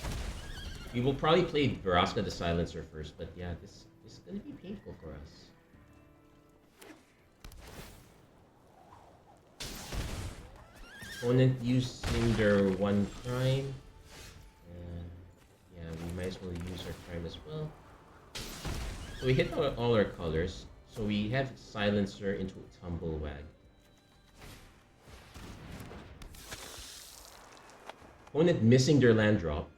We will probably play Veraska the Silencer first, but yeah, this is going to be painful for us. Opponent using their 1 crime. And yeah, we might as well use our crime as well. So we hit all our colors. So we have Silencer into Tumblewag. Opponent missing their land drop.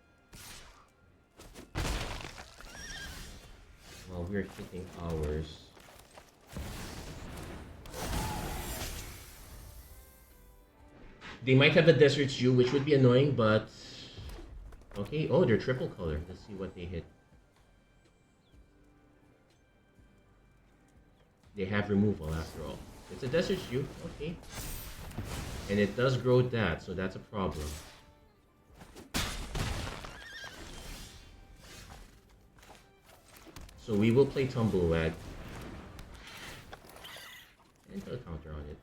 While we're hitting ours. They might have a Desert Jew, which would be annoying, but... Okay, oh, they're triple color. Let's see what they hit. They have removal after all. It's a Desert Jew, okay. And it does grow that, so that's a problem. So we will play Tumblewag. And put a counter on it.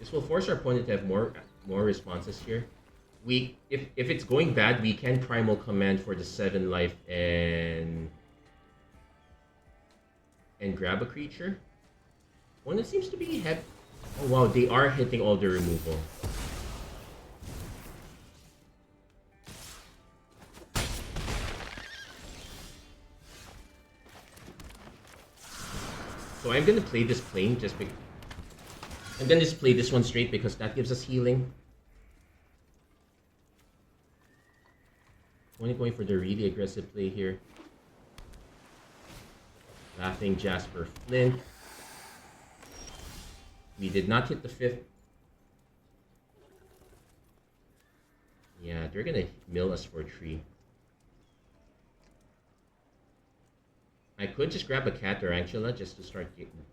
This will force our opponent to have more responses here. If it's going bad, we can Primal Command for the 7 life and grab a creature. Opponent seems to be oh wow, they are hitting all the removal. So I'm gonna play this plane just because. I'm gonna just play this one straight because that gives us healing. Only going for the really aggressive play here. Laughing Jasper Flint. We did not hit the 5th. Yeah, they're gonna mill us for 3. I could just grab a Catarantula just to start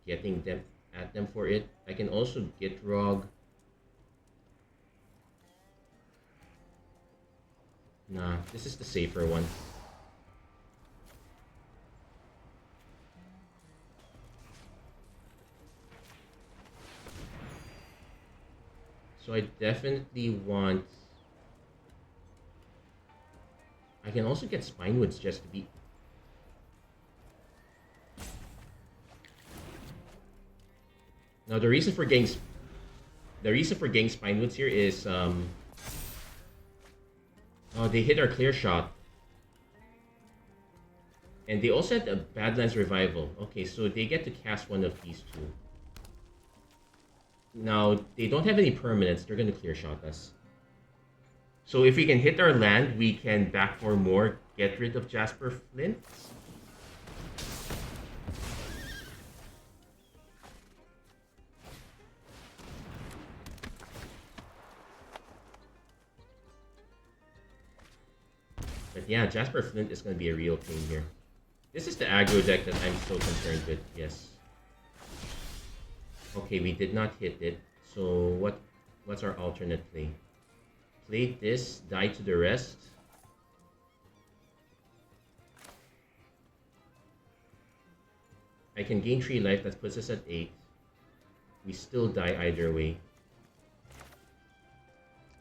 getting them at them for it. I can also get Rog. Nah, this is the safer one. So I definitely want... I can also get Spinewoods just to be... Now the reason for getting... The reason for getting Spinewoods here is oh, they hit our clear shot. And they also had a Badlands Revival. Okay, so they get to cast one of these two. Now, they don't have any permanents. They're going to clear shot us. So if we can hit our land, we can back for more, get rid of Jasper Flint. But yeah, Jasper Flint is going to be a real pain here. This is the aggro deck that I'm so concerned with, yes. Okay, we did not hit it. So what's our alternate play? Play this, die to the rest. I can gain 3 life, that puts us at 8. We still die either way.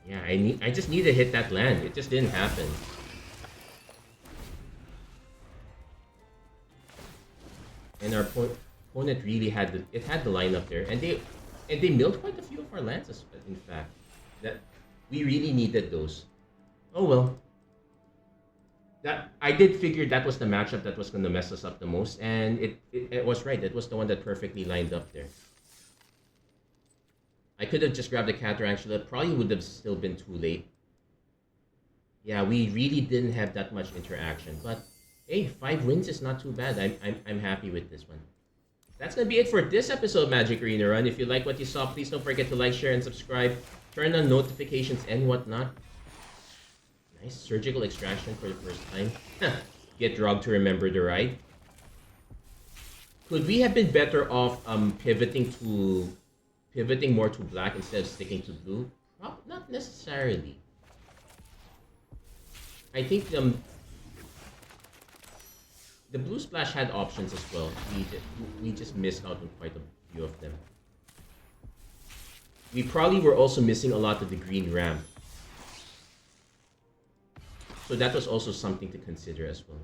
Yeah, I just need to hit that land. It just didn't happen. And our opponent really had the lineup there, and they milled quite a few of our lands. In fact, that we really needed those. Oh well. That I did figure that was the matchup that was going to mess us up the most, and it was right. It was the one that perfectly lined up there. I could have just grabbed the Catarantula. Probably would have still been too late. Yeah, we really didn't have that much interaction, but. Hey, 5 wins is not too bad. I'm happy with this one. That's gonna be it for this episode of Magic Arena Run. If you like what you saw, please don't forget to like, share, and subscribe. Turn on notifications and whatnot. Nice surgical extraction for the first time. Get drugged to remember the ride. Could we have been better off pivoting more to black instead of sticking to blue? Not necessarily. I think the blue splash had options as well. We just missed out on quite a few of them. We probably were also missing a lot of the green ramp. So that was also something to consider as well.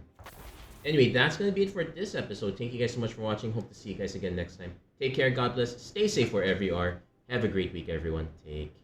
Anyway, that's going to be it for this episode. Thank you guys so much for watching. Hope to see you guys again next time. Take care, God bless, stay safe wherever you are. Have a great week, everyone. Take care.